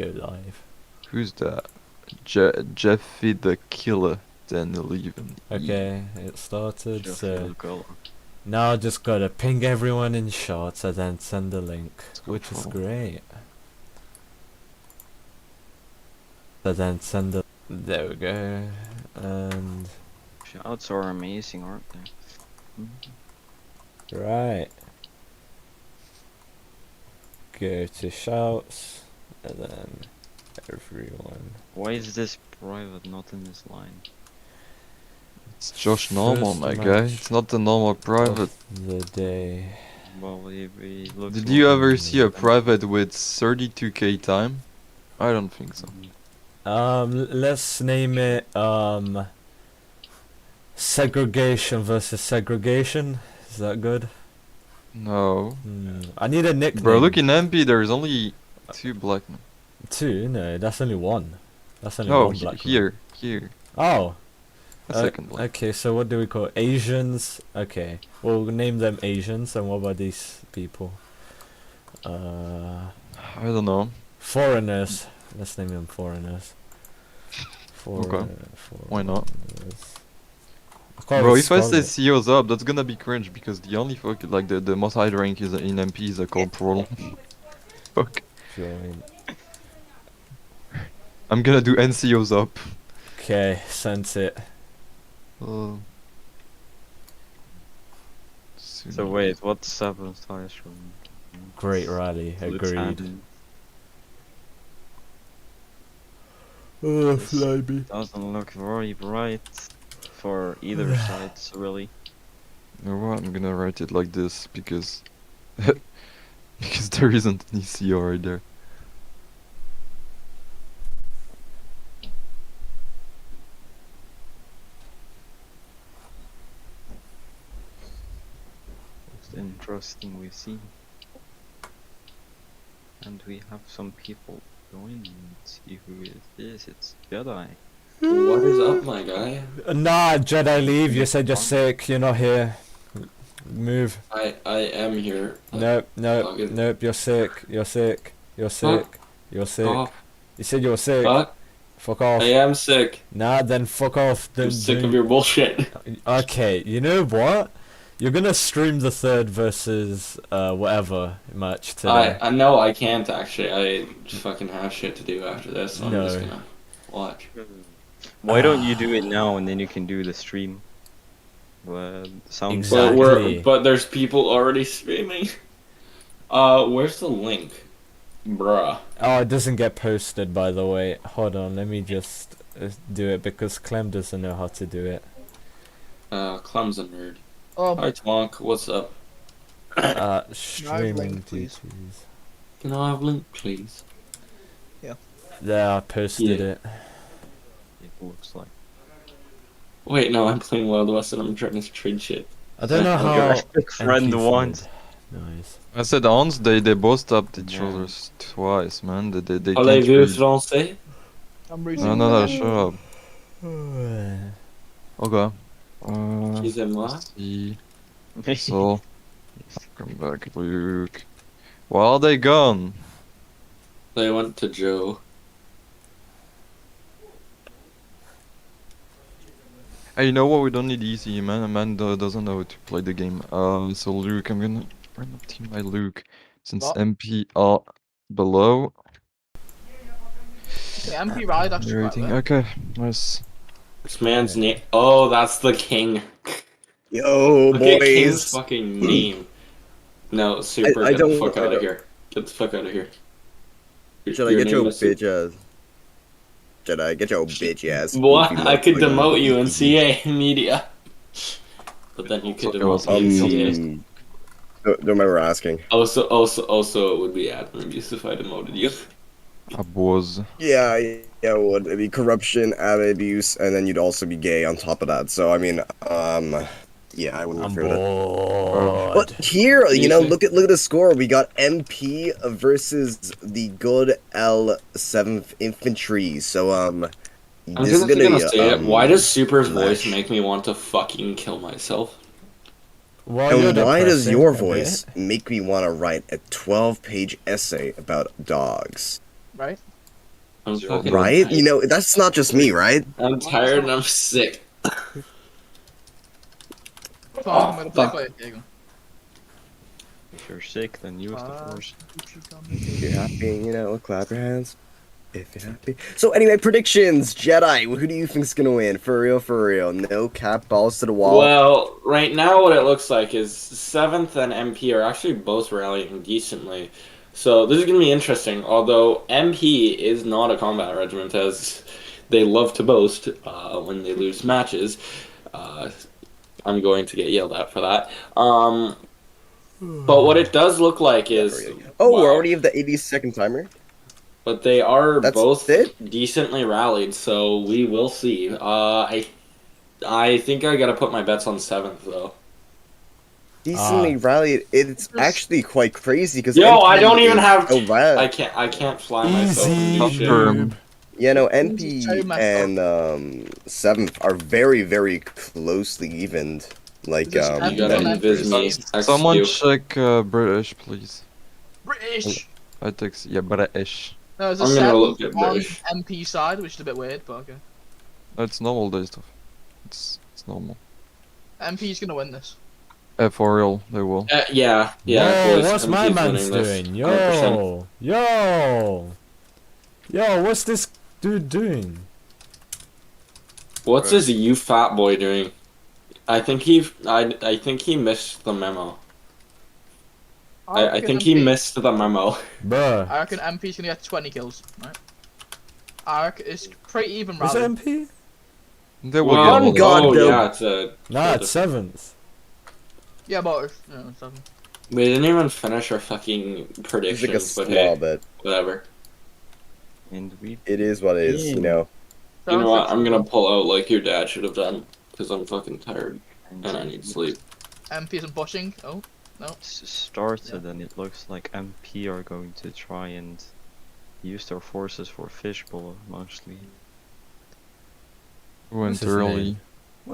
go live. Who's that? Jeffy the Killer. Then leaving. Okay, it started. Just So the color. now I just gotta ping everyone in shots and then send the link, go which is for- great. So then send the. There we go. And Shouts are amazing, aren't they? right. Go to shouts and then everyone. Why is this private, not in this line? It's Josh normal, First my match guy. It's not the normal private. Of the day. Well, he looks Did like you a- ever see a private with 32k time? I don't think so. Let's name it segregation versus segregation. Is that good? No. I need a nickname. Bro, look in MP, there's only 2 black men. 2? No, that's only 1. That's only No, one black man. here. Oh. A second black. Okay, so what do we call it? Asians? Okay, we'll name them Asians. And what about these people? I don't know. Foreigners. Let's name them foreigners. Okay. Why not? Foreigners. I'll call Bro, it if I say Scarlet. CO's up, that's gonna be cringe because the only fuck like the most high rank is in MP is a corporal. Fuck. Join. I'm gonna do NCO's up. Okay, sent it. So wait, what's 7th highest from? Great rally. Agreed. Lieutenant. Oh, This Flyby. Doesn't look very bright for either side, really. You know what? I'm gonna write it like this because because there isn't an ECO right there. It's interesting we see. And we have some people joining. Let's see who it is. It's Jedi. What is up, my guy? Nah, Jedi, leave. You said you're sick. You're not here. Move. I am here. Nope, nope, Okay. nope. You're sick. You're sick. You're sick. You're sick. Fuck. You said you were sick. Fuck. Fuck off. I am sick. Nah, then fuck off. I'm Don't sick do- of your bullshit. Okay, you know what? You're gonna stream the third versus whatever match today. I know I can't actually. I just fucking have shit to do after this. So I'm just No. gonna watch. Why don't you do it now and then you can do the stream? Well, sounds Exactly. But there's people already streaming. Where's the link, bruh? Oh, it doesn't get posted, by the way. Hold on, let me just do it because Clem doesn't know how to do it. Clem's a nerd. Oh, Hi Twonk, what's up? Streaming link, please? duties. Can I have link, please? There, I posted Yeah. it. it looks like. Wait, no, I'm playing Wild West and I'm trying to trade shit. I don't know Okay. how. Friend NP once. Nice. I said ons, they both stopped each Yeah. other twice, man. They can't Parlez-vous read. français? I'm No, reading. no, shut up. Okay. Excusez-moi. See. So, come back, Luke. Why are they gone? They went to Joe. Hey, you know what? We don't need easy, man. A man doesn't know how to play the game. So Luke, I'm gonna bring up team by Luke since What? MP are below. The MP ride actually quite Everything. well. Okay, nice. This man's name. Oh, that's the king. Yo, Look at King's boys. fucking name. No, Super, I get the don't- fuck I out of don't- here. Get the fuck out of here. Should I get your bitch ass? Jedi, get your bitch ass. What? goofy I could motherfucker. demote you in CA media. But then you could So it demote was me in CA. Don't remember asking. Also, it would be admin abuse if I demoted you. I was. Yeah, it would. It'd be corruption, ad abuse, and then you'd also be gay on top of that. So I mean, yeah, I wouldn't I'm refer to that. bored. But here, you know, Easy. look at the score. We got MP versus the good L7th Infantry. So I'm this is gonna gonna be say it. Why does Super's voice match. make me want to fucking kill myself? While you're And why does depressing your a voice make me want to write a 12-page essay about dogs? Right? I'm Zero fucking blood. Right? You know, that's not just me, right? I'm tired and I'm sick. Fine, I'm gonna play fuck. for you. There you go. If you're sick, then use the force. If you're happy, you know, clap your hands. If you're happy. So anyway, predictions. Jedi, who do you think's gonna win? For real, for real. No cap, balls to the wall. Well, right now what it looks like is 7th and MP are actually both rallying decently. So this is going to be interesting, although MP is not a combat regiment, as they love to boast when they lose matches. I'm going to get yelled at for that. But what it does look like Yeah, is... for real. Oh, wow. we're already at the 80-second timer? But they are That's both it? decently rallied, so we will see. I think I gotta put my bets on 7th, though. Decently rallied. It's actually quite crazy because Yo, I don't even have. Oh wow. I can't fly myself and Easy. do shit. Confirm. Yeah, no, It's MP so messed and 7th are very, very closely evened. Like This You MP gotta on invis MP. me. Execute. Someone check British, please. British. I text yeah, British. No, there's a I'm gonna 7 look at on British. MP side, which is a bit weird, but okay. It's normal day stuff. It's normal. MP's gonna win this. For real, they will. Yeah, Yo, boys, what's my MP's man's winning this, doing? 100%. Yo, what's this dude doing? What's this you fat boy doing? I think he missed the memo. I reckon think he MP missed the memo. Bruh. I reckon MP's gonna get 20 kills, right? I reckon it's pretty even Was it rally. MP? They will Well, get God, oh though. yeah, it's a. Nah, it's 7th. Yeah, but you know, 7. We didn't even finish our fucking it's like a predictions, but small hey, bit. whatever. And we It is what it is, you know. You know what? I'm gonna pull out like your dad should have done, because I'm fucking tired and I need sleep. MP isn't pushing. Oh, started, and it looks like MP are going to try and use their forces for fishbowl mostly. went What's his early. name?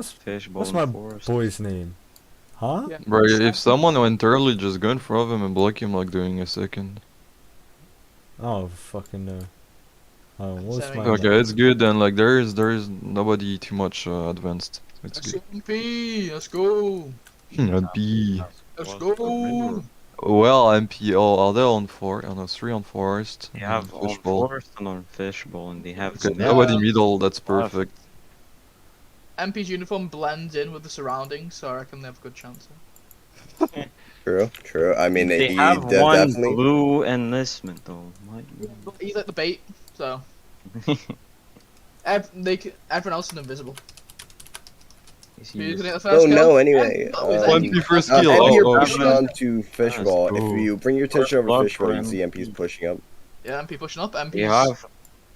Fishbowl What's and my forest. boy's name? Huh? yeah. Bro, if someone went early, just go in front of him and block him like doing a second. Oh, fucking no. Oh, what's Sorry. my... Okay, it's good then. Like there is nobody too much advanced. It's Let's good. go, MP. Let's go. MP. Let's go. Well, MP. Oh, are they on 4? Oh no, 3 on forest. They and have on fishbowl. forest and on fishbowl, and they have Okay, Yeah. nobody middle. That's perfect. MP's uniform blends in with the surroundings, so I reckon they have a good chance. True, true. I mean, They he have one definitely. blue enlistment though. He's like the bait, so everyone else is invisible. He's Who's used- gonna get the first Oh kill? no, anyway. Oh, is One MP P first first? kill. MP Oh, are oh, pushing man. on to Fishball. Let's If go. you bring your attention over Blood Fishball, you for see him. MP's pushing up. Yeah, MP pushing up. They MP's have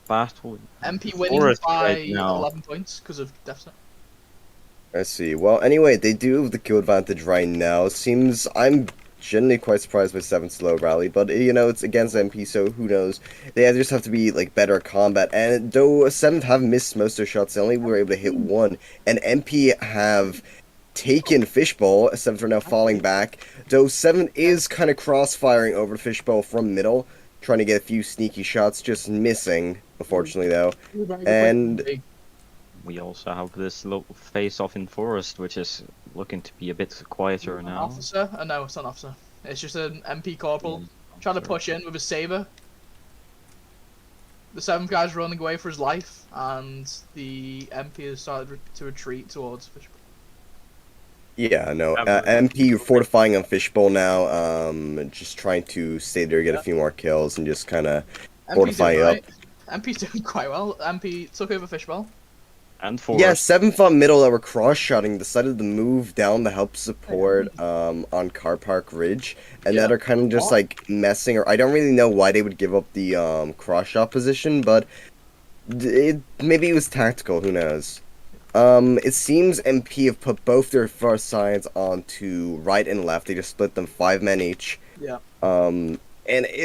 battle. MP winning Forest by right now. 11 points because of deficit. Let's see. Well, anyway, they do have the kill advantage right now. Seems I'm genuinely quite surprised by 7 slow rally, but you know it's against MP, so who knows? They just have to be like better at combat. And though 7 have missed most of their shots, they only were able to hit 1, and MP have taken Fishbowl. 7 are now falling back. Though 7 is kind of cross-firing over to Fishbowl from middle, trying to get a few sneaky shots, just missing. Unfortunately, though. And- We also have this little face-off in forest, which is looking to be a bit quieter now. Officer? No, it's not an officer. It's just an MP corporal trying to push in with his saber. The 7th guy's running away for his life, and the MP has started to retreat towards Fishbowl. Yeah, no. MP fortifying on Fishbowl now. Just trying to stay there, get a few more kills, and just kind of fortify up. MP's doing quite well. MP took over Fishbowl. And forest. Yeah, 7th on middle that were cross-shotting decided to move down to help support on Car Park Ridge, and Yeah. that are kind of just like messing. Or I don't really know why they would give up the cross-shot position, but maybe it was tactical. Who knows? It seems MP have put both their first sides onto right and left. They just split them 5 men each. Yeah. And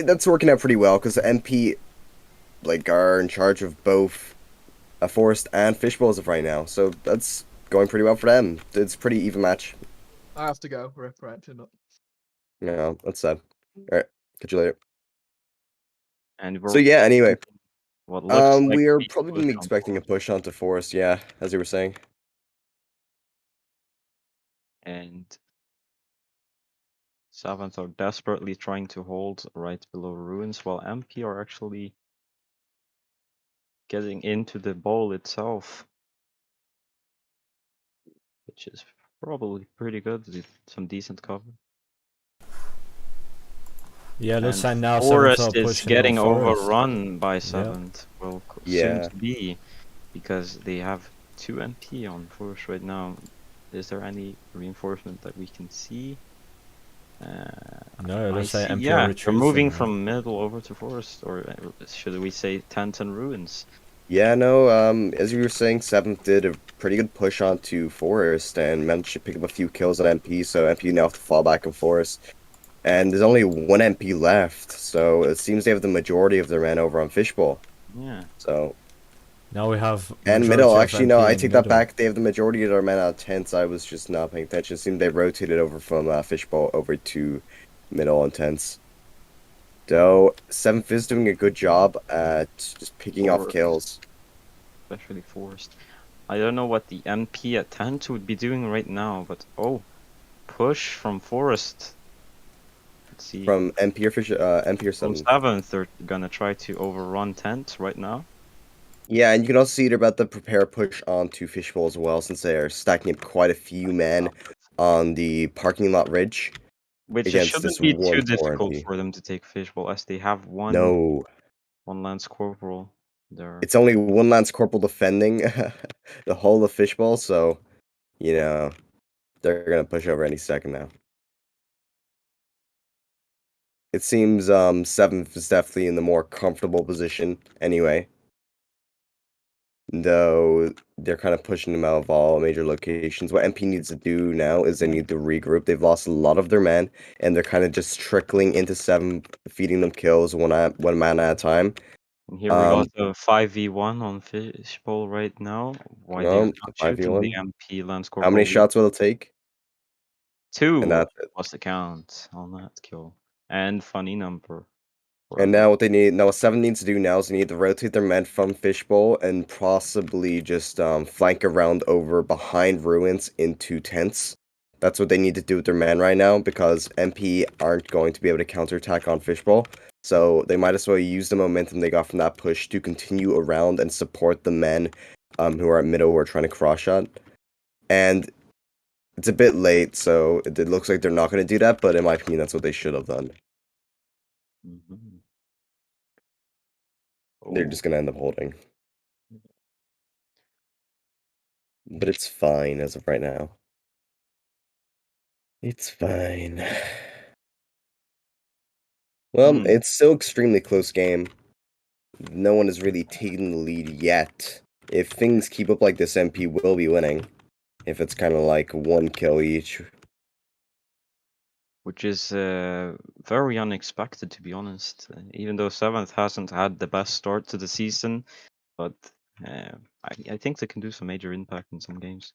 that's working out pretty well because MP like are in charge of both Forest and Fishbowl as of right now, so that's going pretty well for them. It's a pretty even match. I have to go. Rip, right, but Yeah, that's sad. Alright, catch you later. And So yeah, anyway. what looks like We are the probably push gonna be on expecting a Forest. push onto Forest, yeah, as you were saying. And Seventh are desperately trying to hold right below Ruins, while MP are actually getting into the bowl itself, which is probably pretty good with some decent cover. Yeah, looks And like now Seventh are Forest is pushing over getting Forest. overrun by Yeah. Seventh. Well, soon Yeah. to be, because they have 2 MP on Forest right now. Is there any reinforcement that we can see? No, it I looks like see. MP are Yeah, they're retreating. moving now. from middle over to Forest, or should we say Tent and Ruins? Yeah, no, as you were saying, Seventh did a pretty good push onto Forest and managed to pick up a few kills on MP, so MP now have to fall back in Forest. And there's only one MP left, so it seems they have the majority of their men over on Fishbowl. Yeah. So, Now we have and majority middle, of actually, MP no, I in take middle. that back. They have the majority of their men out of tents. I was just not paying attention. It seemed they rotated over from Fishbowl over to middle and tents. So, Seventh is doing a good job at just picking off Forest. kills. Especially Forest. I don't know what the MP at Tent would be doing right now, but push from Forest. Let's see. From MP or MP or From 7. 7th, they're gonna try to overrun Tent right now. Yeah, and you can also see they're about to prepare a push onto Fishbowl as well, since they are stacking up quite a few men on the parking lot ridge. Which it against shouldn't this be too 1-4 difficult MP. for them to take Fishbowl, as they have one No, Lance Corporal there. it's only one Lance Corporal defending the whole of Fishbowl, so, they're gonna push over any second now. It seems 7th is definitely in the more comfortable position anyway. Though they're kind of pushing them out of all major locations. What MP needs to do now is they need to regroup. They've lost a lot of their men, and they're kind of just trickling into 7, feeding them kills one man at a time. And here we got a 5v1 on Fishbowl right now. Why they're Well, not shooting 5v1. the MP Lance Corporal? How many shots will it take? 2 And that's it. was the count on that kill. And funny number. And now what they need, now what 7 needs to do now is they need to rotate their men from Fishbowl and possibly just flank around over behind Ruins into tents. That's what they need to do with their men right now, because MP aren't going to be able to counterattack on Fishbowl. So they might as well use the momentum they got from that push to continue around and support the men who are at middle who are trying to cross shot. And it's a bit late, so it looks like they're not going to do that, but in my opinion, that's what they should have done. Mhm. They're Oh, just going to end up holding. But it's fine as of right now. It's fine. Well, Hmm. it's still extremely close game. No one has really taken the lead yet. If things keep up like this, MP will be winning. If it's kind of like 1 kill each. Which is very unexpected, to be honest. Even though 7th hasn't had the best start to the season, but I think they can do some major impact in some games.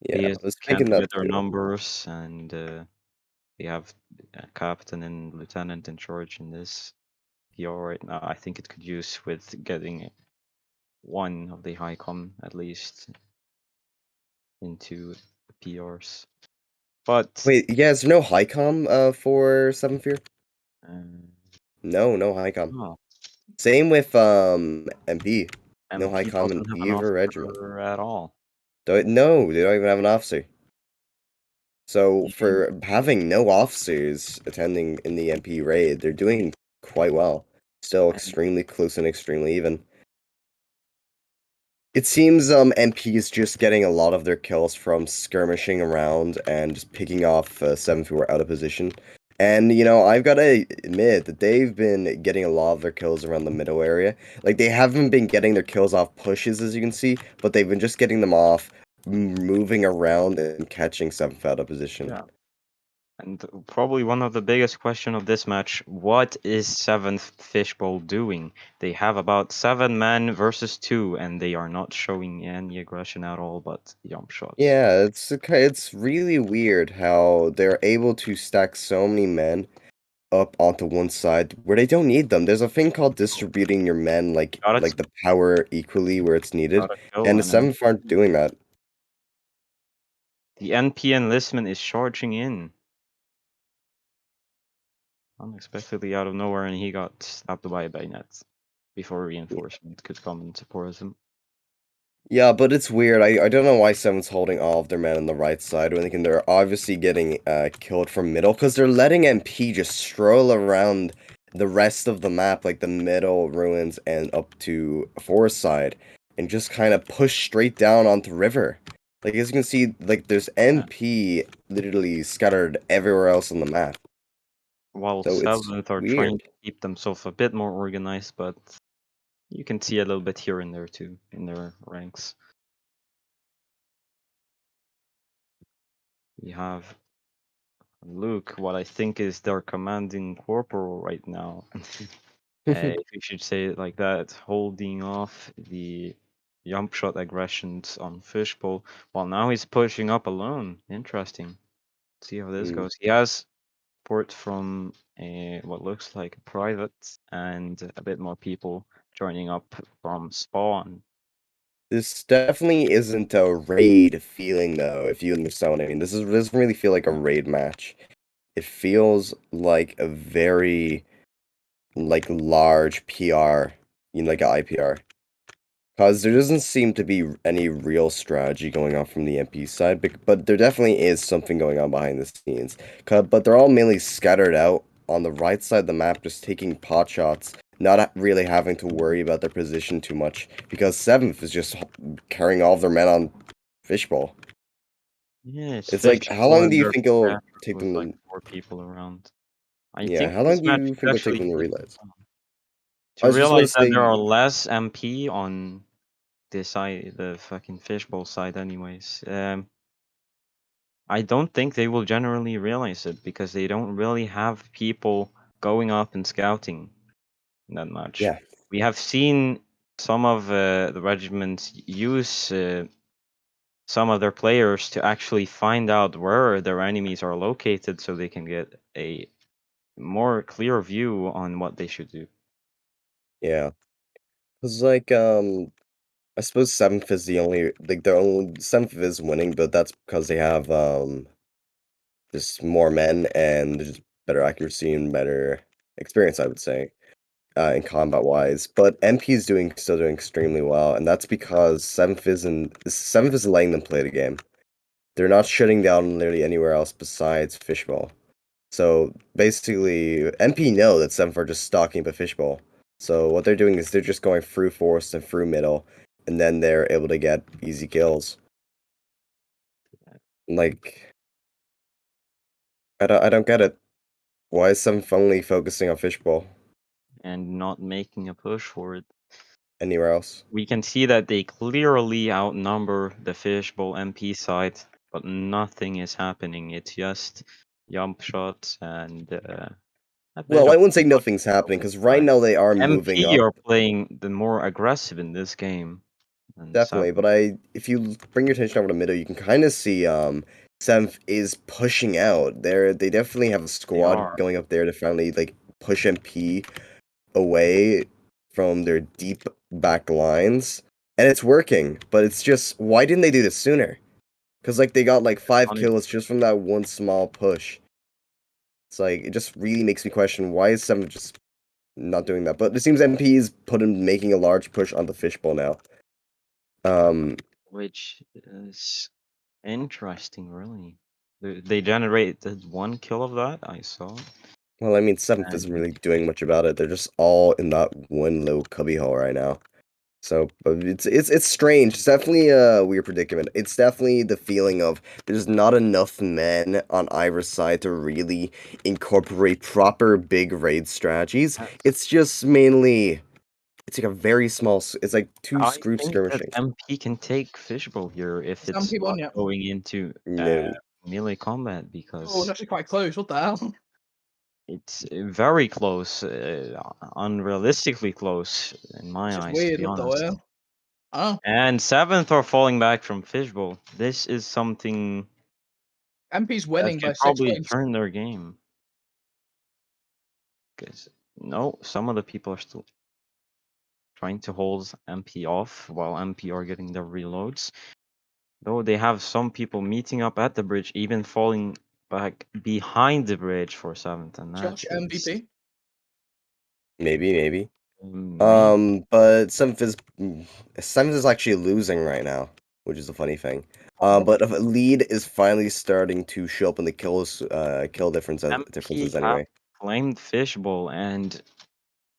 Yeah, They I was can't thinking that get their too. numbers, and they have a captain and lieutenant in charge in this PR right now. I think it could use with getting one of the high com at least into the PRs. But Wait, yeah, is there no high com for 7 Fear? No high com. no, Same with MP. No high MP com in doesn't have an either regiment. officer at all. No, they don't even have an officer. So for having no officers attending in the MP raid, they're doing quite well. Still extremely close and extremely even. It seems MP is just getting a lot of their kills from skirmishing around and just picking off 7 who are out of position. And, I've got to admit that they've been getting a lot of their kills around the middle area. Like, they haven't been getting their kills off pushes, as you can see, but they've been just getting them off, moving around and catching 7 out of position. Yeah. And probably one of the biggest question of this match, what is 7th Fishbowl doing? They have about 7 men versus 2, and they are not showing any aggression at all but jump shots. Yeah, it's really weird how they're able to stack so many men up onto one side where they don't need them. There's a thing called distributing your men Got it. like the power equally where it's needed, Got a kill, and the and then 7th aren't doing that. the NP enlistment is charging in unexpectedly out of nowhere, and he got stabbed by a bayonet before reinforcement could come and support him. Yeah, but it's weird. I don't know why 7's holding all of their men on the right side when they're obviously getting killed from middle, because they're letting MP just stroll around the rest of the map, like the middle ruins and up to forest side, and just kind of push straight down onto river. Like, as you can see, like, there's NP literally scattered everywhere else on the map. While So it's 7th are trying weird. to keep themselves a bit more organized, but you can see a little bit here and there too in their ranks. We have Luke, what I think is their commanding corporal right now. If you should say it like that, holding off the jump shot aggressions on Fishbowl, while now he's pushing up alone. Interesting. See how this Mm. goes. He has support from what looks like a private and a bit more people joining up from spawn. This definitely isn't a raid feeling, though, if you understand what I mean. This doesn't really feel like a raid match. It feels like a very, like, large PR, like an IPR. Because there doesn't seem to be any real strategy going on from the MP side, but there definitely is something going on behind the scenes. But they're all mainly scattered out on the right side of the map, just taking pot shots, not really having to worry about their position too much, because 7th is just carrying all of their men on Fishbowl. Yes, It's like, how long do you think it'll take them like to... 4 people around. I Yeah, think how this long do match you is think it'll take actually them to pretty realize? fun. I To was just about realize to that there are say, less MP on this side, the fucking Fishbowl side, anyways. I don't think they will generally realize it because they don't really have people going up and scouting that much. yeah. We have seen some of the regiments use some of their players to actually find out where their enemies are located so they can get a more clear view on what they should do. Yeah. Cause like I suppose 7th is the only like their only 7th is winning, but that's because they have just more men and just better accuracy and better experience, I would say, in combat wise. But MP is still doing extremely well, and that's because 7th is letting them play the game. They're not shutting down literally anywhere else besides Fishbowl. So basically, MP know that 7th are just stalking the Fishbowl. So what they're doing is they're just going through forest and through middle, and then they're able to get easy kills. Like, I don't get it. Why is 7th only focusing on Fishbowl? And not making a push for it. Anywhere else? We can see that they clearly outnumber the Fishbowl MP side, but nothing is happening. It's just jump shots and a bit Well, I of wouldn't say nothing's happening, because right now they are moving MP up. are playing the more aggressive in this game. And Definitely, but if you bring your attention over to middle, you can kind of see 7th is pushing out. They definitely have a squad are. going up there to finally like push MP away from their deep back lines, and it's working. But it's just, why didn't they do this sooner? Because like they got like 5 kills just from that one small push. It's like, it just really makes me question, why is 7th just not doing that? But it seems MP is making a large push on the Fishbowl now. Which is interesting, really. They generated 1 kill of that, I saw. Well, I mean, 7th isn't really doing much about it. They're just all in that one little cubbyhole right now. So, but it's strange. It's definitely a weird predicament. It's definitely the feeling of there's not enough men on either side to really incorporate proper big raid strategies. It's just mainly, it's like a very small. It's like two I screw think that skirmishing. MP can take Fishbowl here if Some it's people, not yeah. going into No. melee combat Oh, it's because actually quite close. What the hell? it's very close, unrealistically close in my It's just eyes, to weird. be What the honest. hell? Oh, And 7th are falling back from Fishbowl. This is something MP's that winning by could 6 probably points. turn their game. Because no, some of the people are still trying to hold MP off while MP are getting their reloads. Though they have some people meeting up at the bridge, even falling back behind the bridge for 7th, and that Josh is MVP. Maybe. amazing. But Seventh is actually losing right now, which is a funny thing. Oh. But a lead is finally starting to show up in the kill differences MP have anyway. claimed Fishbowl, and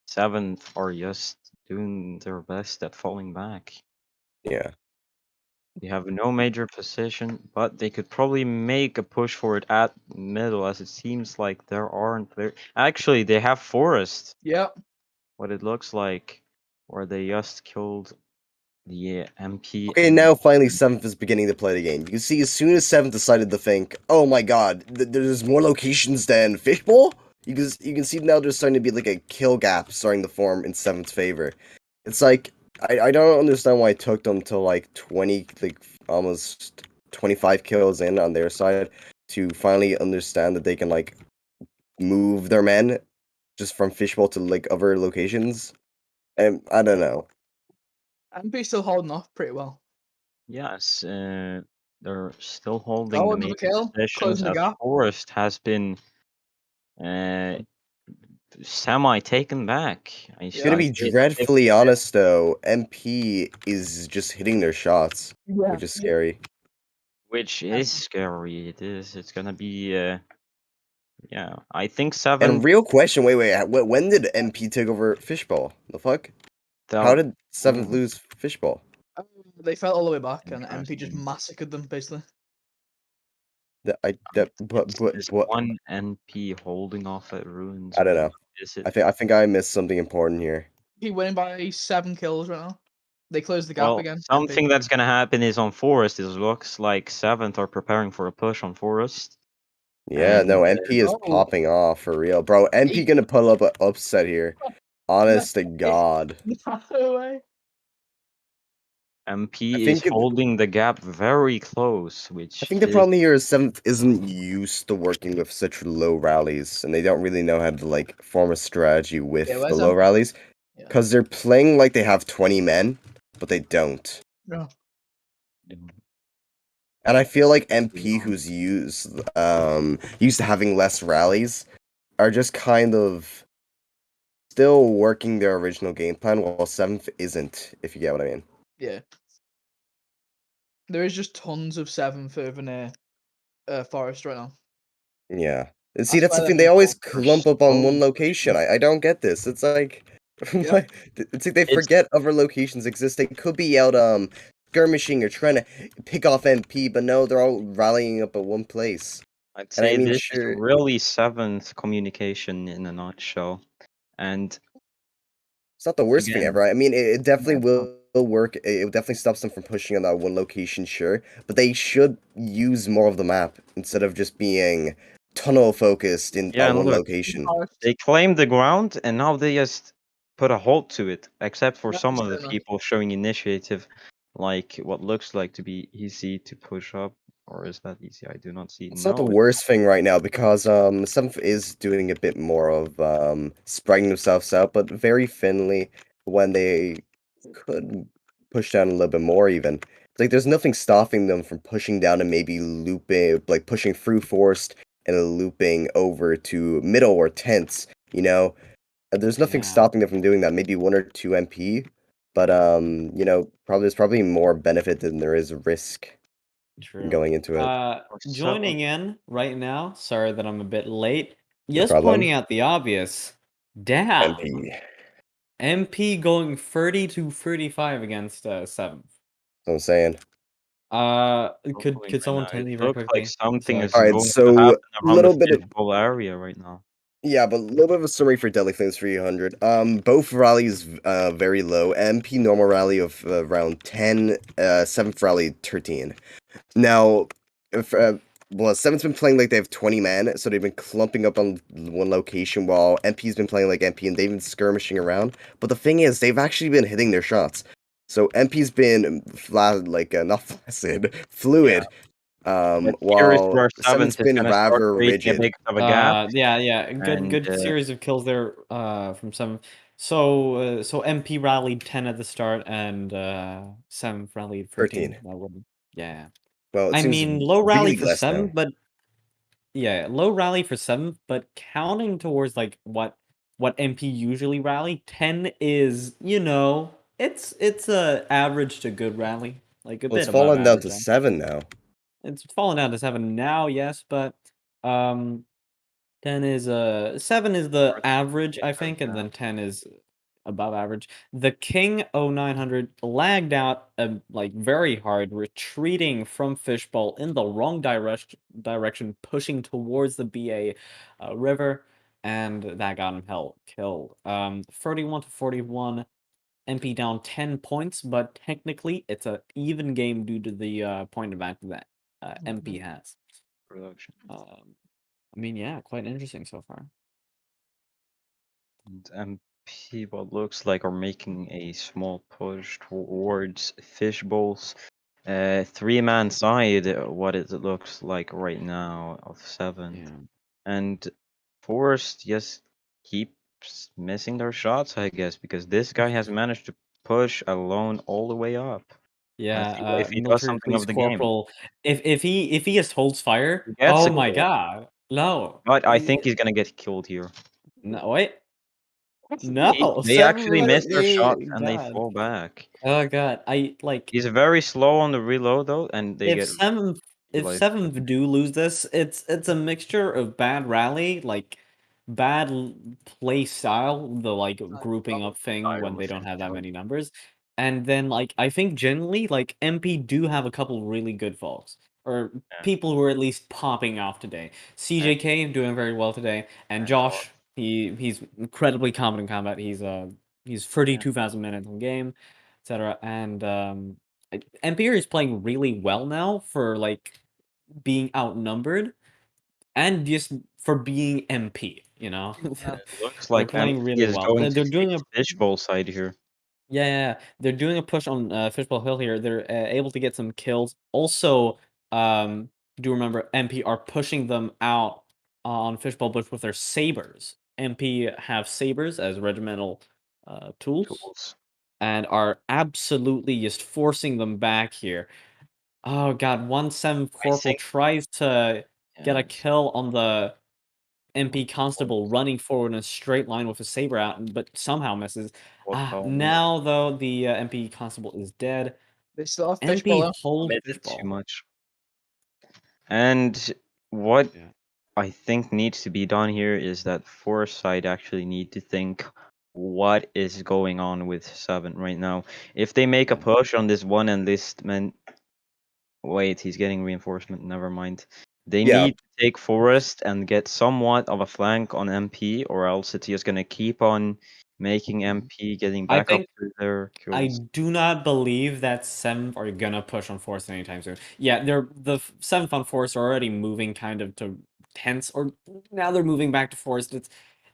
7th are just doing their best at falling back. Yeah. They have no major position, but they could probably make a push for it at middle, as it seems like there aren't there. Actually, they have Forest. Yep. What it looks like, where they just killed the MP. Okay, now finally Seventh is beginning to play the game. You can see as soon as Seventh decided to think, oh my god, there's more locations than Fishbowl? You can see now there's starting to be like a kill gap starting to form in Seventh's favor. It's like, I don't understand why it took them to like 20, like almost 25 kills in on their side to finally understand that they can like move their men just from Fishbowl to like other locations. And I don't know. MP still holding off pretty well. Yes, they're still holding Oh, the another main kill, positions, closing the as gap. Forest has been semi taken back. Gonna be dreadfully honest though, MP is just hitting their shots, Yeah. which is scary. Which is scary. It is. It's gonna be. Yeah, I think 7. And real question, wait, when did MP take over Fishbowl? The fuck? How did 7th lose Fishbowl? They fell all the way back, and MP just Interesting. massacred them basically. Is one NP holding off at ruins? I don't know. Is it? I think I missed something important here. He winning by 7 kills right now. They closed the gap Well, again. something MP. that's gonna happen is on Forest. It looks like 7th are preparing for a push on Forest. Yeah, no, And, MP is Oh. popping off for real, bro. MP gonna pull up an upset here. Honest to God. No way. MP I is think holding the gap very close, which I think the is problem here is 7th isn't used to working with such low rallies, and they don't really know how to like form a strategy with Yeah, the where's low MP? rallies, Yeah. because they're playing like they have 20 men, but they don't. No. And I feel like MP, who's used to having less rallies, are just kind of still working their original game plan, while 7th isn't. If you get what I mean. Yeah. There is just tons of 7 further near Forest right now. Yeah. And see, That's that's the why thing. they're They always They're clump up on so one location. I don't get this. It's like, Yeah. it's like they It's- forget other locations exist. They could be out skirmishing or trying to pick off MP, but no, they're all rallying up at one place. I'd And I say mean, this sure, is really 7th communication in a nutshell. And it's not the worst thing again, ever. I mean, it definitely Yeah. will work. It definitely stops them from pushing on that one location, sure. But they should use more of the map instead of just being tunnel focused in Yeah, on and one look, location. they claimed the ground, and now they just put a halt to it, except for Yeah, some it's of the fair enough. people showing initiative, like what looks like to be easy to push up. Or is that easy? I do not see. It's not the No, worst thing right now because 7th is doing a bit more of spreading themselves out, but very thinly when they could push down a little bit more even. Like there's nothing stopping them from pushing down and maybe looping, like pushing through Forest and looping over to middle or tents, you know? There's nothing Yeah. stopping them from doing that. Maybe 1 or 2 MP, but you know, there's probably more benefit than there is risk True. going into it. Joining in right now. Sorry that I'm a bit late. No Just problem. pointing out the obvious. Damn. MP. MP going 30 to 35 against 7th. That's what I'm saying. Could someone tell me very Looks quickly? like something is Alright, going so, to happen around little the bit of- fishbowl area right now. Yeah, but a little bit of a summary for Deadly Flames 300. Both rallies very low. MP normal rally of around 10, 7th rally 13. Now, if, well, 7th's been playing like they have 20 men, so they've been clumping up on one location while MP's been playing like MP and they've been skirmishing around. But the thing is, they've actually been hitting their shots. So MP's been not flaccid, fluid. Curious While where 7's seventh is been gonna start rather creating a rigid. big of a gap. Yeah, And, good series of kills there from some. So MP rallied 10 at the start and Sem rallied 13. 13. That would yeah. Well, it I seems mean low rally really for less 7, now. but yeah, low rally for 7, but counting towards like what MP usually rally, 10 is, it's a average to good rally. Like a Well, it's bit above fallen down average. to 7 now. It's fallen down to 7 now, yes, but um 10 is 7 is the average, I think, and then 10 is above average. The King 0900 lagged out like very hard, retreating from Fishbowl in the wrong direction, pushing towards the BA river, and that got him killed. 31 to 41, MP down 10 points, but technically it's a even game due to the point advantage that MP has. production. I mean, yeah, quite interesting so far. And MP, what looks like, are making a small push towards fish bowls. 3-man side, what it looks like right now of 7th. Yeah. And Forest just keeps missing their shots, I guess, because this guy has managed to push alone all the way up. Yeah, If he does military something police of the game. corporal. If he just holds fire, He gets oh a my kill, god, no, but I think he's gonna get killed here. no, wait, no, They actually miss their shots and they God, fall back. oh god, I like He's very slow on the reload though, and they if get seven if life. 7 do lose this, it's a mixture of bad rally, like bad play style, the like grouping up thing when they don't have that many numbers, and then like I think generally like MP do have a couple really good folks or Yeah. people who are at least popping off today. CJK doing very well today, and And Josh he's incredibly competent in combat. He's 32,000 minutes in game, etc. And MP is playing really well now for like being outnumbered and just for being MP, It looks They're like playing MP really is well. going They're to doing a face Fishbowl side here. yeah. They're doing a push on Fishbowl Hill here. They're able to get some kills. Also, do remember MP are pushing them out on Fishbowl Bush with their sabers. MP have sabers as regimental tools and are absolutely just forcing them back here. Oh god, 1-7 Corporal think- tries to get a Yes. kill on the MP Constable running forward in a straight line with a saber out, but somehow misses. Now though, the MP Constable is dead. They still have Fishbowl. MP hold Committed Fishbowl. too much. And what Yeah. I think needs to be done here is that Forest side actually need to think what is going on with 7 right now. If they make a push on this one enlistment, wait, he's getting reinforcement. Never mind. They Yeah. need to take Forest and get somewhat of a flank on MP, or else it's just gonna keep on making MP getting I back up think- to their I kills. do not believe that 7 are gonna push on Forest anytime soon. Yeah, the 7th on Forest are already moving kind of to tense, or now they're moving back to Forest.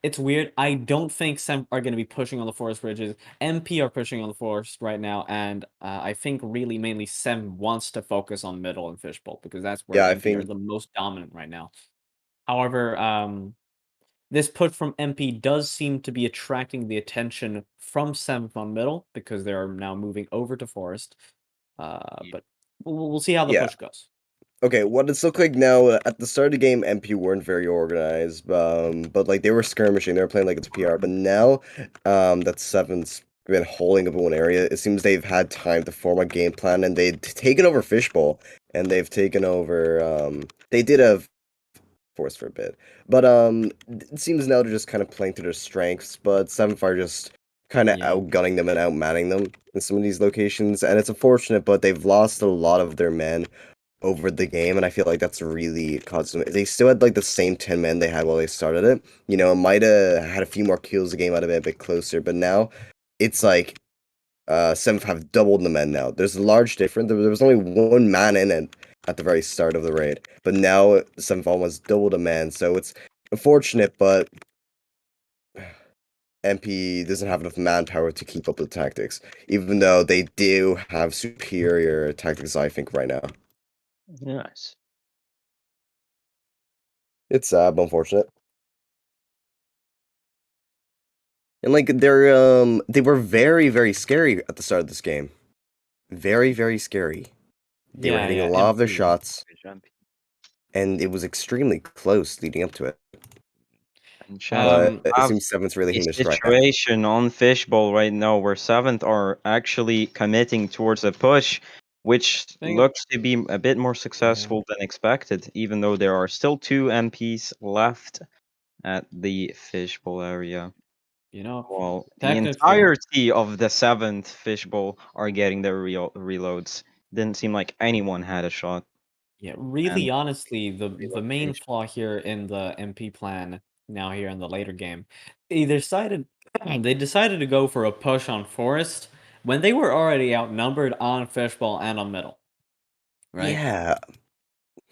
It's weird. I don't think 7 are gonna be pushing on the Forest bridges. MP are pushing on the Forest right now, and I think really mainly 7 wants to focus on middle and Fishbowl because that's where Yeah, I MP are think- the most dominant right now. However, this push from MP does seem to be attracting the attention from 7th on middle because they are now moving over to Forest. But we'll see how the Yeah. push goes. Okay, what it's looked like now, at the start of the game, MP weren't very organized, but like they were skirmishing, they were playing like it's PR. But now, that 7's been holding up in one area, it seems they've had time to form a game plan, and they've taken over Fishbowl, and they've taken over. They did have Force for a bit, but it seems now they're just kind of playing to their strengths. But 7th are just kind of Yeah. outgunning them and outmanning them in some of these locations, and it's unfortunate, but they've lost a lot of their men over the game, and I feel like that's really caused them. They still had like the same 10 men they had while they started it. It might have had a few more kills. The game might have been a bit closer, but now it's like 7th have doubled the men now. There's a large difference. There was only one man in it at the very start of the raid, but now 7th almost doubled the men. So it's unfortunate, but MP doesn't have enough manpower to keep up with tactics, even though they do have superior tactics, I think, right now. Nice. It's sad, but unfortunate. And like they were very, very scary at the start of this game. Very, very scary. They were Yeah, hitting a yeah, lot of their MP. shots, and it was extremely close leading up to it. And Chad, But it have seems Seventh's really a hitting their stride. situation on Fishbowl right now where Seventh are actually committing towards a push, which Think- looks to be a bit more successful than expected, even though there are still 2 MPs left at the Fishbowl area. You know, Well, the technically- entirety of the 7th Fishbowl are getting their reloads. Didn't seem like anyone had a shot. Yeah, really, And honestly, the main relocation. flaw here in the MP plan now here in the later game, they decided to go for a push on Forest when they were already outnumbered on Fishbowl and on Middle. Right? Yeah.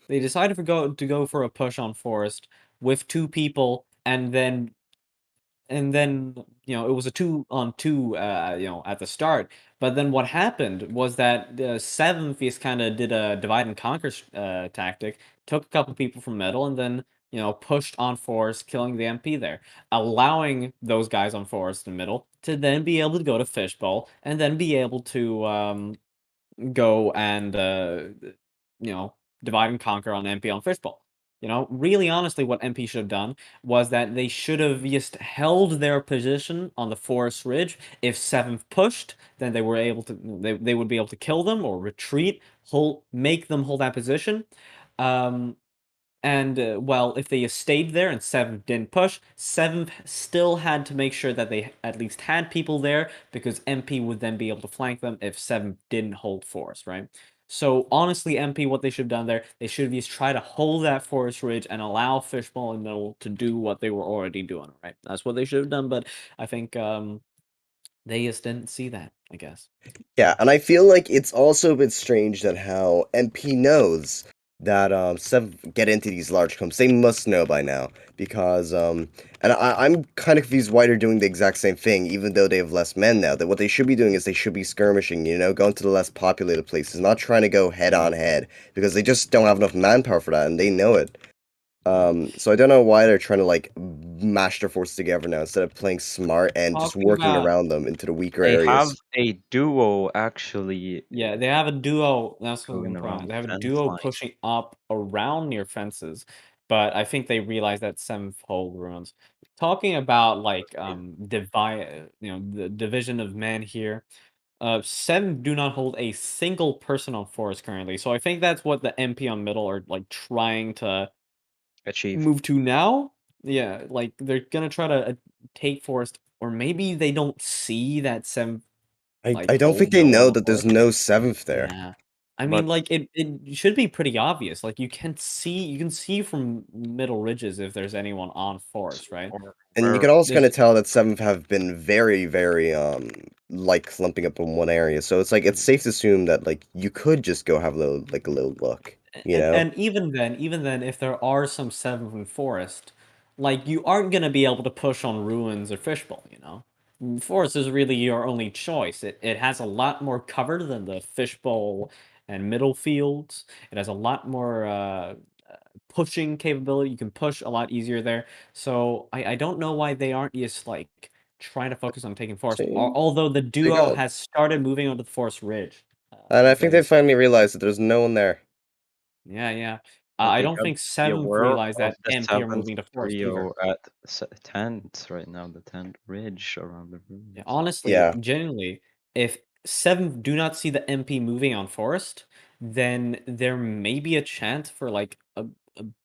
They decided to go for a push on Forest with 2 people, and then you know, it was a 2-on-2 you know, at the start. But then what happened was that the 7th is kind of did a divide and conquer tactic, took a couple people from Middle, and then, you know, pushed on Forest, killing the MP there, allowing those guys on Forest and Middle to then be able to go to Fishbowl and then be able to go and you know, divide and conquer on MP on Fishbowl. You know, really honestly, what MP should have done was that they should have just held their position on the Forest Ridge. If 7th pushed, then they were able to they would be able to kill them or retreat, make them hold that position. And well, if they stayed there and 7th didn't push, 7th still had to make sure that they at least had people there, because MP would then be able to flank them if 7th didn't hold Forest, right? So honestly, MP, what they should have done there, they should have just tried to hold that Forest Ridge and allow Fishbowl and Middle to do what they were already doing, right? That's what they should have done, but I think they just didn't see that, I guess. Yeah, and I feel like it's also a bit strange that how MP knows that Seventh get into these large clumps. They must know by now because and I'm kind of confused why they're doing the exact same thing, even though they have less men now. That what they should be doing is they should be skirmishing, you know, going to the less populated places, not trying to go head on head because they just don't have enough manpower for that, and they know it. So I don't know why they're trying to like mash their forces together now instead of playing smart and just Talking working about- around them into the weaker They areas. have a duo actually. Yeah, they have a duo. That's what Going I'm around They have a fence duo lines. pushing up around near fences, but I think they realized that 7th hold ruins. Talking about like divide, you know, the division of men here. 7 do not hold a single person on Forest currently, so I think that's what the MP on Middle are like trying to Achieve. move to now. Yeah, like they're gonna try to take Forest, or maybe they don't see that 7th. I don't think they know that there's no 7th there. Yeah. I mean, But- like it should be pretty obvious. Like you can see from Middle Ridges if there's anyone on Forest, right? And you Where- can also kind of there's- tell that 7th have been very, very like clumping up in one area. So it's like it's safe to assume that like you could just go have a little look. You know? And even then, if there are some 7th in Forest, like you aren't gonna be able to push on Ruins or Fishbowl, you know? Forest is really your only choice. It has a lot more cover than the Fishbowl and Middle fields. It has a lot more pushing capability. You can push a lot easier there. So I don't know why they aren't just like trying to focus on taking Forest. See, Although the duo got- has started moving onto the Forest Ridge. And I if think that they is- finally realized that there's no one there. Yeah. But I they don't gotta think be 7th aware realized of that the MP are 7th moving to Forest either. trio at 10th right now, the 10th ridge around the room. Yeah, honestly, Yeah. genuinely, if 7th do not see the MP moving on Forest, then there may be a chance for like a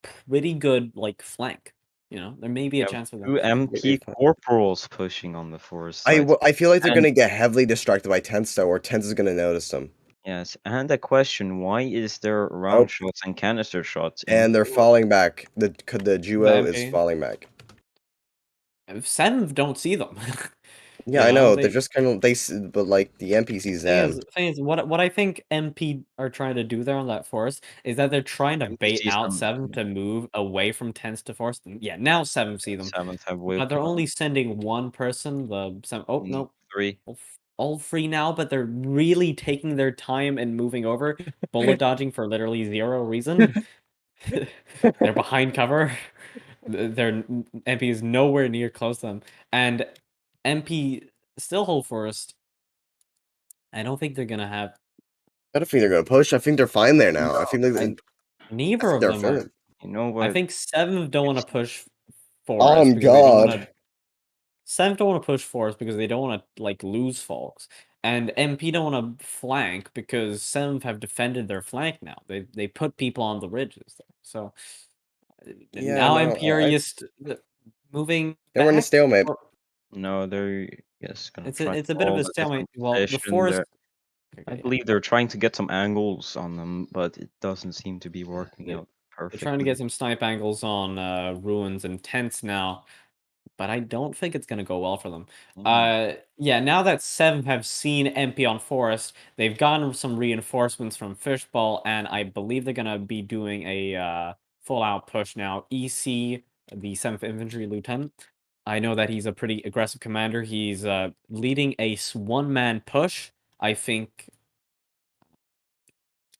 pretty good like flank. You know, there may be a Yeah, chance for them. 2 MP fine. corporals pushing on the forest side. I feel like they're And- gonna get heavily distracted by 10th though, or 10th is gonna notice them. Yes, and a question: why is there round shots and canister shots? in And they're forest? falling back. The duo is MP. falling back. If 7th don't see them. Yeah, You I know. know, They're just kind of but like the NPCs them. Thing is, what I think MP are trying to do there on that Forest is that they're trying to bait NPCs out them. 7th to move away from 10th to Forest. Yeah, now 7th see them. 7th have But whipped they're only sending one person, the 7. Oh, no. 3. Well, all free now, but they're really taking their time and moving over, bullet dodging for literally zero reason. They're behind cover. Their MP is nowhere near close to them, and MP still hold Forest. I don't think they're gonna have. I don't think they're gonna push. I think they're fine there now. I think I- I Neither of they're them are. fine. You know I what? think Seventh don't want to push Oh Forest because they don't want God. to. Seventh don't want to push Forest because they don't want to like lose folks, and MP don't want to flank because Seventh have defended their flank now. They put people on the ridges there, so Yeah, now no, MP are just moving they were in a back. stalemate. or- No, they're yes gonna It's try a to bit of hold a a stalemate. different Well, the position. Forest. I Okay, believe they're trying to get some angles on them, but it doesn't seem to be working They- out they're perfectly. trying to get some snipe angles on ruins and tents now, but I don't think it's gonna go well for them. Yeah, now that Seven have seen MP on Forest, they've gotten some reinforcements from Fishball, and I believe they're gonna be doing a full-out push now. EC, the 7th Infantry Lieutenant, I know that he's a pretty aggressive commander. He's leading a one-man push. I think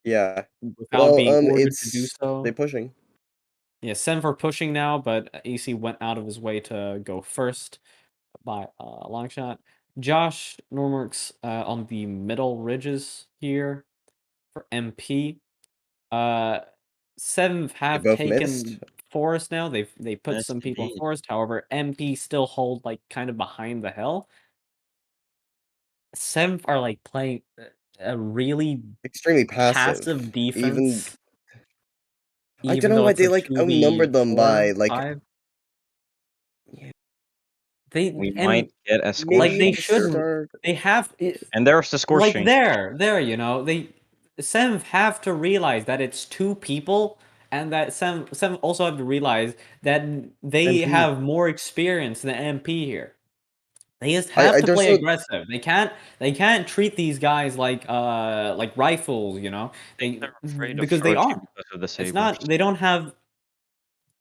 Yeah. without being ordered it's to do so. they're pushing. Yeah, Seven for pushing now, but AC went out of his way to go first by a long shot. Josh Normarks on the middle ridges here for MP. Seven have both taken missed. Forest now. They put Yes, some people in indeed. Forest. However, MP still hold like kind of behind the hill. Seven are like playing a really Extremely passive Even defense. I don't Even know though why it's they a like outnumbered them by 2v4, like 5. They We and might get a like scorching. they maybe should. start. They have And there's the like scorching. there. You know they Seven have to realize that it's two people, and that Seven also have to realize that they MP. have more experience than MP here. They just I- have I- to there's play no- aggressive. They can't treat these guys like rifles. You know They're afraid of because they scorching aren't. because of the It's sabers. not. They don't have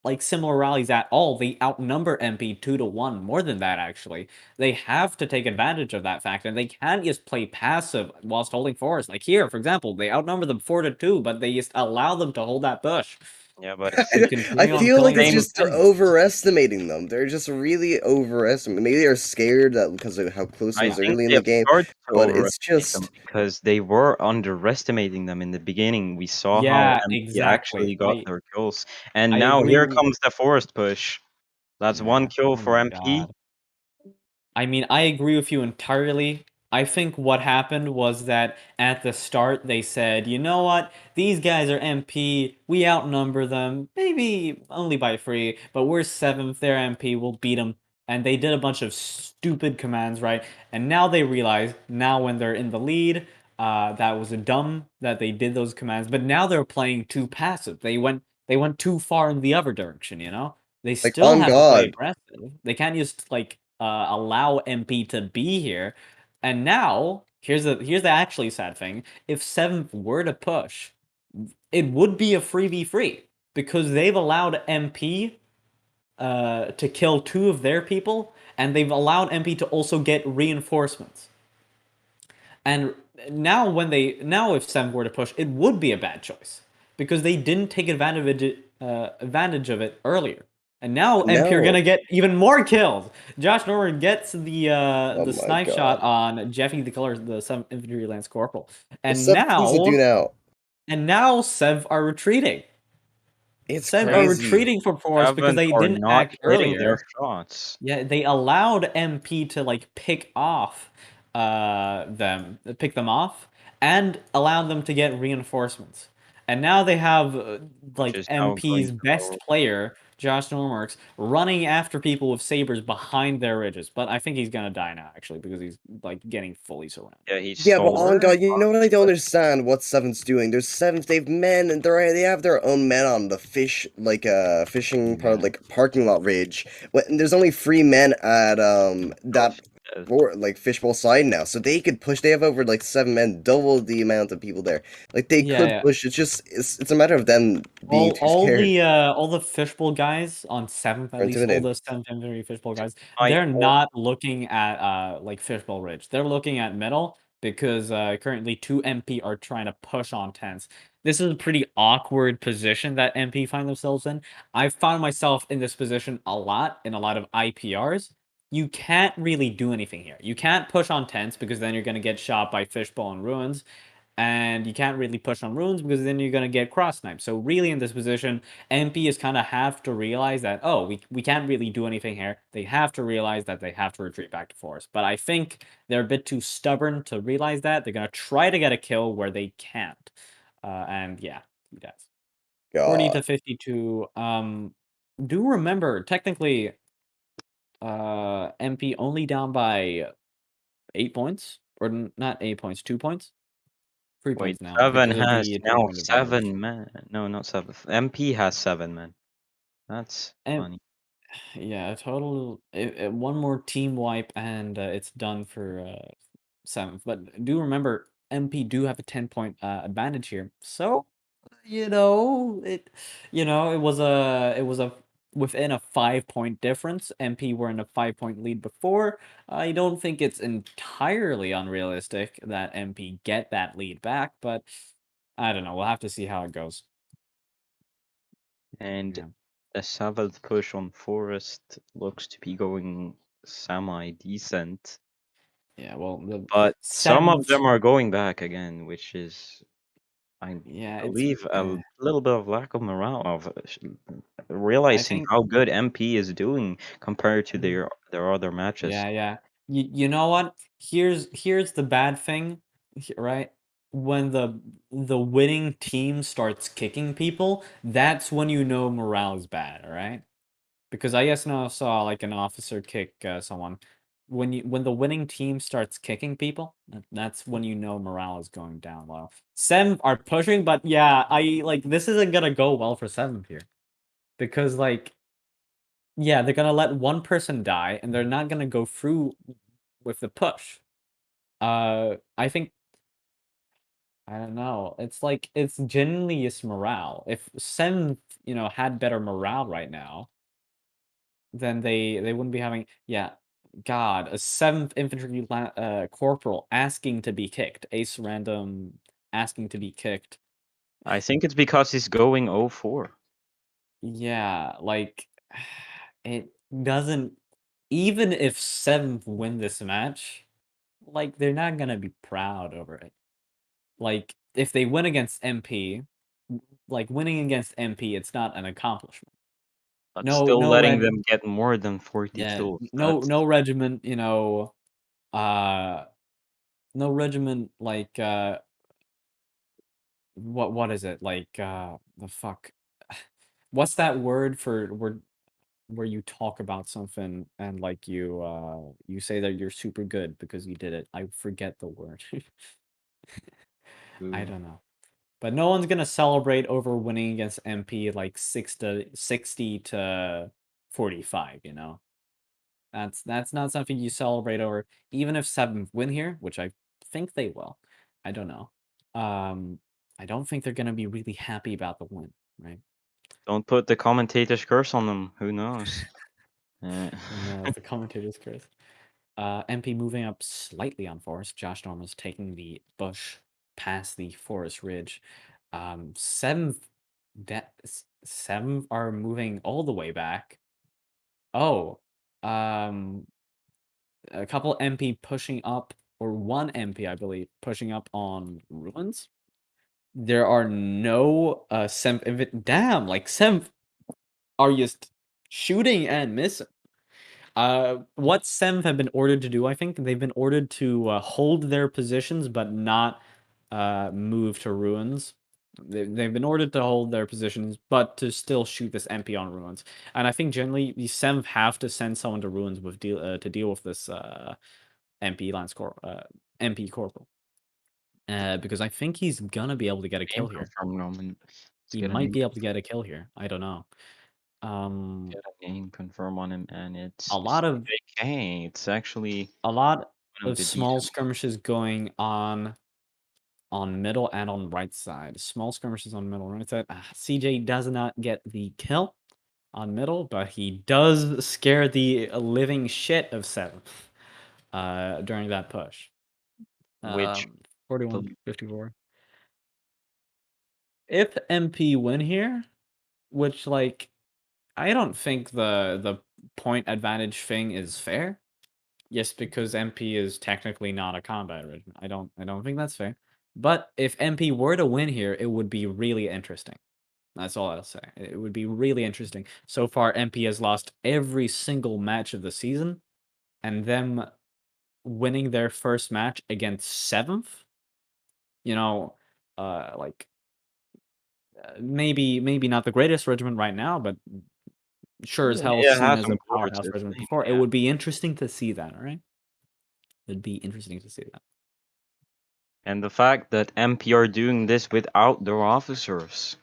like similar rallies at all. They outnumber MP 2-1, more than that actually. They have to take advantage of that fact, and they can't just play passive whilst holding Forest. Like here, for example, they outnumber them 4-2, but they just allow them to hold that bush. Yeah, but And continue I on feel like killing it's them. just overestimating them. They're just really overestimating. Maybe they're scared that because of how close it I was think early in they the have game. started to but it's overestimate just- them because they were underestimating them in the beginning. We saw Yeah, how MP exactly. actually got their kills, and I now agree here with- comes the Forest push. That's one Yeah, kill oh for my MP. God. I mean, I agree with you entirely. I think what happened was that at the start they said, you know what, these guys are MP, we outnumber them, maybe only by 3, but we're 7th, they're MP, we'll beat them. And they did a bunch of stupid commands, right? And now they realize, now when they're in the lead, that was dumb that they did those commands. But now they're playing too passive. They went too far in the other direction, you know? They Like, still on have to play God. aggressive. They can't just like allow MP to be here. And now here's the actually sad thing: if 7th were to push, it would be a 3v3 because they've allowed MP to kill 2 of their people, and they've allowed MP to also get reinforcements. And now if 7th were to push, it would be a bad choice because they didn't take advantage of it earlier. And now MP are No. gonna get even more kills. Josh Norman gets the my snipe God. shot on Jeffy the Killer, the 7th Infantry Lance Corporal. And What's up, please do now? Sev are retreating. It's Sev are crazy. retreating from Forest because they Are didn't not act hitting earlier. their shots. Yeah, they allowed MP to like pick them off, and allowed them to get reinforcements. And now they have like Which is now MP's going to best go- player, Josh Normarks, running after people with sabers behind their ridges. But I think he's gonna die now actually because he's like getting fully surrounded. Yeah, he's Yeah, but stolen. on God, you know what I don't understand? What 7th's doing? There's 7th, they've men, and they have their own men on the fishing part, Yeah. like parking lot ridge. When there's only 3 men at that more like fishbowl side now, so they could push. They have over like 7 men, double the amount of people there. Like they Yeah, could yeah. push. It's a matter of them being too scared All the fishbowl guys on 7th, or at least all intimidated. the 7th infantry fishbowl guys, I they're al- not looking at like fishbowl ridge. They're looking at middle because currently 2 MP are trying to push on 10s. This is a pretty awkward position that MP find themselves in. I found myself in this position a lot in a lot of IPRs. You can't really do anything here. You can't push on 10s because then you're going to get shot by fishbowl and ruins, and you can't really push on runes because then you're gonna get cross sniped. So really in this position, MP is kind of have to realize that, oh, we can't really do anything here. They have to realize that they have to retreat back to forest. But I think they're a bit too stubborn to realize that. They're gonna try to get a kill where they can't. And yeah, he does. 40 God, to 52. Do remember technically MP only down by 8 points. Or not 8 points, 2 points. 3 Wait, points now seven because of has the now 3-point advantage. 7 men. No, not 7. MP has 7 men. That's And funny. yeah, total one more team wipe and it's done for 7th. But do remember, MP do have a 10-point advantage here. So, it was a within a 5-point difference. MP were in a 5-point lead before. I don't think it's entirely unrealistic that MP get that lead back, but I don't know. We'll have to see how it goes. And Yeah. the 7th push on Forest looks to be going semi-decent. Yeah, well, the But some of 7th. them are going back again, which is, I Yeah, believe, a eh, little bit of lack of morale of I realizing think how good MP is doing compared to Mhm. their other matches. Yeah. You know what? Here's the bad thing, right? When the winning team starts kicking people, that's when you know morale is bad, all right? Because I just now saw like an officer kick someone. When the winning team starts kicking people, that's when you know morale is going down low. 7th are pushing, but yeah, I like this isn't gonna go well for 7th here. Because like yeah, they're gonna let one person die, and they're not gonna go through with the push. I think I don't know. It's like it's genuinely just morale. If Sen, had better morale right now, then they wouldn't be having. Yeah, God, a 7th infantry corporal asking to be kicked. Ace random asking to be kicked. I think it's because he's going 0-4. Yeah, like it doesn't. Even if 7th win this match, like they're not gonna be proud over it. Like if they win against MP, like winning against MP, it's not an accomplishment. But No, still no letting red, them get more than 40 yeah, kills. no regiment, uh, no regiment like what is it like the fuck? What's that word for where you talk about something and like you say that you're super good because you did it? I forget the word. I Ooh. don't know. But no one's gonna celebrate over winning against MP like 60 to 45, That's not something you celebrate over, even if 7th win here, which I think they will. I don't know. I don't think they're gonna be really happy about the win, right? Don't put the commentator's curse on them. Who knows? No, the commentator's curse. MP moving up slightly on forest. Josh Norman's taking the bush past the forest ridge. 7th, 7th are moving all the way back. Oh, um, a couple MP pushing up, or one MP, I believe, pushing up on ruins. There are no 7th. Damn, like 7th are just shooting and missing. What 7th have been ordered to do, I think they've been ordered to hold their positions but not move to ruins. They've been ordered to hold their positions but to still shoot this MP on ruins. And I think generally the 7th have to send someone to ruins to deal with this MP MP corporal. Because I think he's gonna be able to get a Game kill here. confirmed, Roman. Let's He get a might name. be able to get a kill here. I don't know. Get a name confirm on him, and it's A lot of CJK. It's actually a lot one of of the small decent. skirmishes going on middle and on right side. Small skirmishes on middle and right side. CJ does not get the kill on middle, but he does scare the living shit of Seventh during that push. Which 41-54. If MP win here, which like I don't think the point advantage thing is fair. Yes, because MP is technically not a combat regiment. I don't think that's fair. But if MP were to win here, it would be really interesting. That's all I'll say. It would be really interesting. So far, MP has lost every single match of the season, and them winning their first match against Seventh, you know, like maybe not the greatest regiment right now, but sure as hell it seen has as some a towards powerhouse its regiment name, before. It yeah. would be interesting to see that, all right? It'd be interesting to see that. And the fact that MP are doing this without their officers,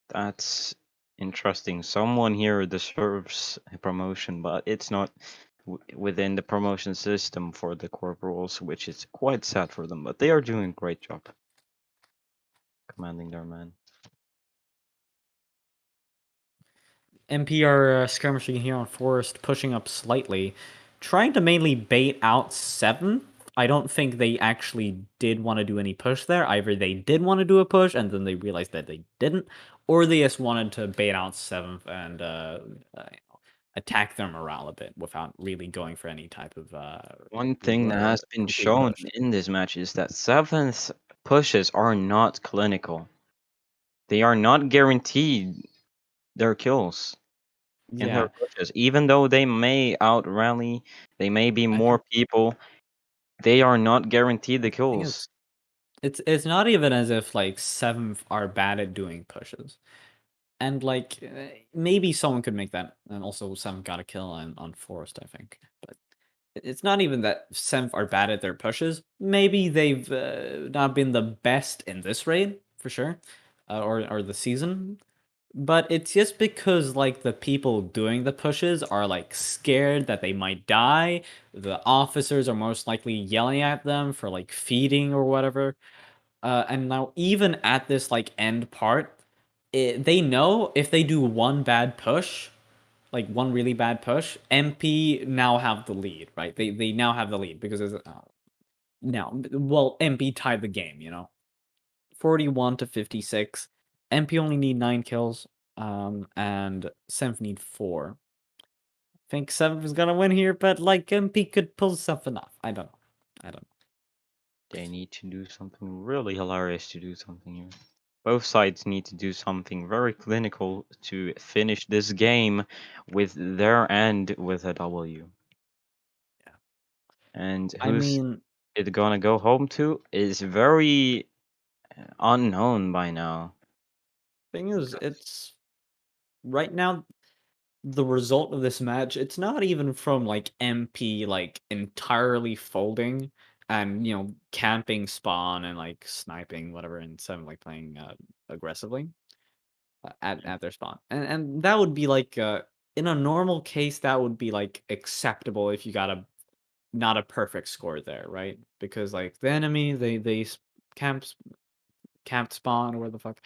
that's interesting. Someone here deserves a promotion, but it's not within the promotion system for the corporals, which is quite sad for them. But they are doing a great job commanding their men. MP are skirmishing here on Forest, pushing up slightly, trying to mainly bait out 7. I don't think they actually did want to do any push there. Either they did want to do a push and then they realized that they didn't, or they just wanted to bait out 7th and attack their morale a bit without really going for any type of One thing that has been complete shown push. in this match is that 7th pushes are not clinical. They are not guaranteed their kills in Yeah, her pushes. Even though they may out rally, they may be more people, they are not guaranteed the the thing kills. is, it's not even as if like 7th are bad at doing pushes. And like maybe someone could make that, and also 7th got a kill on Forest, I think. But it's not even that 7th are bad at their pushes. Maybe they've not been the best in this raid for sure, or the season. But it's just because like the people doing the pushes are like scared that they might die. The officers are most likely yelling at them for like feeding or whatever. And now even at this like end part, they know if they do one bad push, like one really bad push, MP now have the lead, right? They now have the lead because now, well, MP tied the game, 41-56. MP only need 9 kills, and 7th need 4. I think 7th is gonna win here, but like MP could pull something off. I don't know. They need to do something really hilarious to do something here. Both sides need to do something very clinical to finish this game with their end with a W. Yeah. And I who's mean, it gonna go home to is very unknown by now. thing is, it's right now the result of this match, it's not even from like MP like entirely folding and camping spawn and like sniping whatever and 7 like playing aggressively at their spawn. And that would be like in a normal case that would be like acceptable if you got a not a perfect score there, right? Because like the enemy they camped spawn or where the fuck.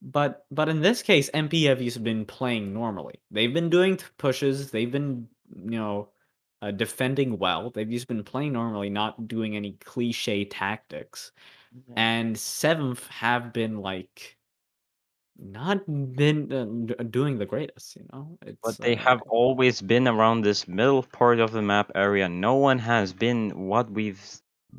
But in this case, MP have just been playing normally. They've been doing pushes. They've been defending well. They've just been playing normally, not doing any cliche tactics. And 7th have been like not been doing the greatest. But It's they have always been around this middle part of the map area. No one has been what we've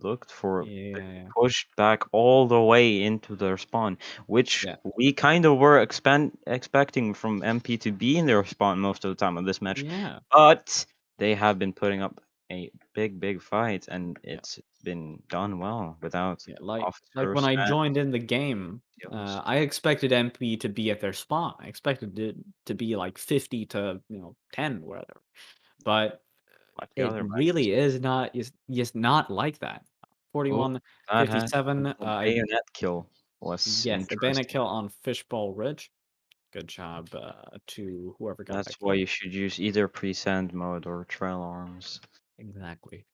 looked for. yeah. Pushed back all the way into their spawn, which Yeah. we kind of were expecting from MP to be in their spawn most of the time of this match. Yeah. But they have been putting up a big fight, and it's been done well without Yeah, like when officers I and joined in the game, kills. I expected MP to be at their spawn. I expected it to be like 50 to 10, whatever. But Like the it other matches. really is not not like that. Oh, 41, that has 57. a bayonet kill was Yes, a bayonet interesting. kill on Fishbowl Ridge. Good job to whoever got That's that why kill. you should use either pre-sand mode or trail arms. Exactly.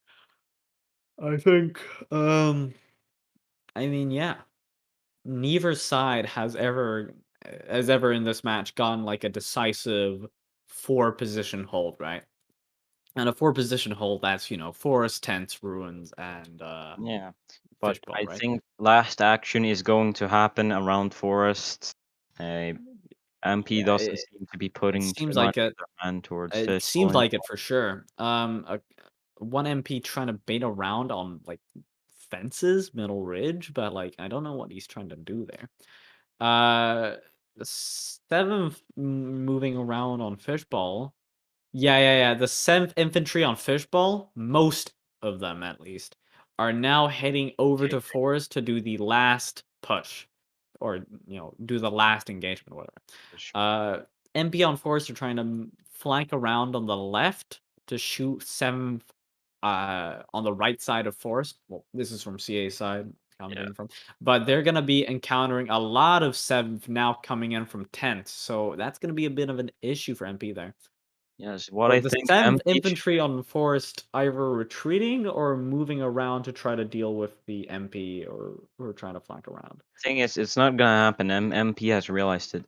I think. I mean, yeah. Neither side has ever in this match gone like a decisive 4-position hold, right? And a 4-position hold, that's, forest, tents, ruins, and Yeah, but fishbowl, I right? think last action is going to happen around forest. MP Yeah, doesn't seem to be it putting too seems much like it. of their hand towards It fishbowl seems like it anymore. for sure. One MP trying to bait around on like fences, middle ridge, but like I don't know what he's trying to do there. The 7th moving around on fishbowl. Yeah. The 7th infantry on fishbowl, most of them at least, are now heading over to forest to do the last push, or do the last engagement, whatever. MP on forest are trying to flank around on the left to shoot 7th on the right side of forest. Well, this is from CA side commenting from, but they're gonna be encountering a lot of 7th now coming in from 10th, so that's gonna be a bit of an issue for MP there. Yes, what So I the think 7th MP infantry on forest either retreating or moving around to try to deal with the MP or trying to flank around. thing is, it's not gonna happen. MP has realized it.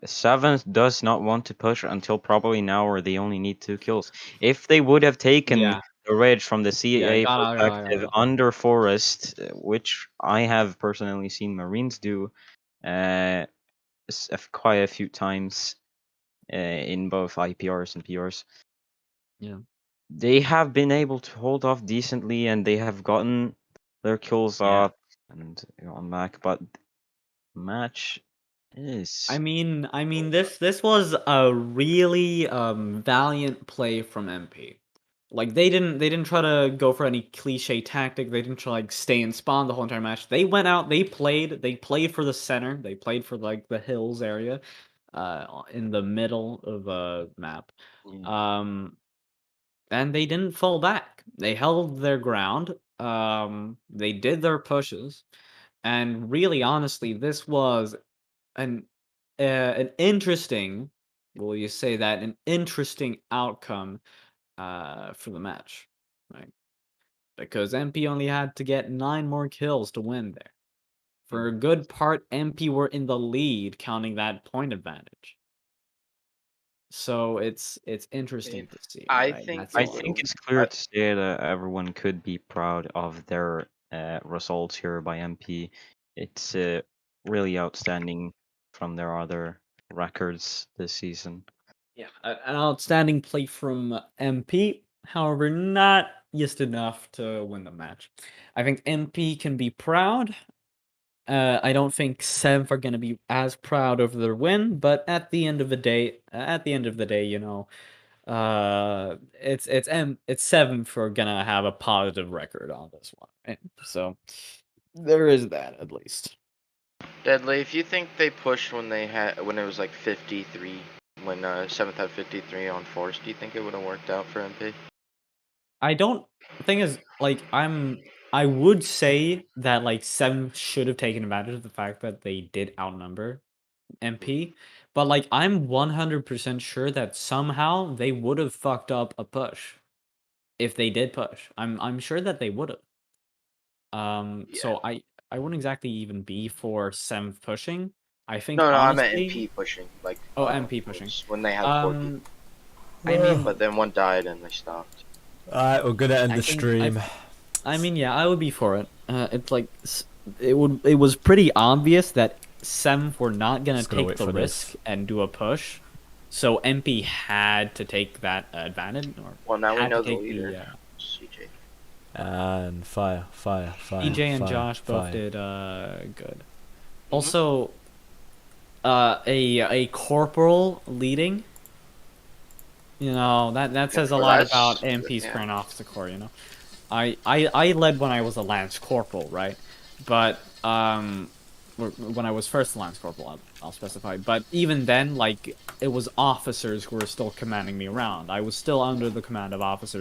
7th does not want to push until probably now, where they only need 2 kills. If they would have taken Yeah. the ridge from the CA gotta- perspective under forest, which I have personally seen Marines do quite a few times in both IPRs and PRs. Yeah. They have been able to hold off decently, and they have gotten their kills Yeah. up and gone back. But match is I mean, this was a really valiant play from MP. Like they didn't try to go for any cliche tactic. They didn't try like stay in spawn the whole entire match. They went out, they played for the center. They played for like the hills area, in the middle of a map. And they didn't fall back. They held their ground. They did their pushes, and really, honestly, this was an interesting. Will you say that an interesting outcome for the match, right? Because MP only had to get 9 more kills to win there. For a good part, MP were in the lead, counting that point advantage. So it's interesting to see. I right? think That's I all I think will it's say. clear to say that everyone could be proud of their results here by MP. It's really outstanding from their other records this season. Yeah, an outstanding play from MP. However, not just enough to win the match. I think MP can be proud. I don't think Sev are gonna be as proud over their win, but at the end of the day, it's 7th are gonna have a positive record on this one, right? So there is that at least. Deadly, if you think they pushed when it was like 53, when 7th had 53 on force, do you think it would have worked out for MP? I don't. The thing is, like, I would say that like 7 should have taken advantage of the fact that they did outnumber MP, but like I'm 100% sure that somehow they would have fucked up a push if they did push. I'm sure that they would have. So I wouldn't exactly even be for 7 pushing. I think No, I meant honestly. MP pushing, like MP pushing. when they had 4 people. I mean, But then one died and they stopped. Alright, we're gonna end I the think stream. I mean, yeah, I would be for it. It's like it was pretty obvious that 7th were not gonna Just gotta take wait the for risk this. and do a push, so MP had to take that advantage. Or Well, now we had know to the take leader, CJ. And fire. EJ and fire, Josh both fire. did good. Also, a corporal leading. That says a lot about MP's yeah. current officer corps. I led when I was a lance corporal, right? But when I was first lance corporal, I'll specify. But even then, like, it was officers who were still commanding me around. I was still under the command of officers.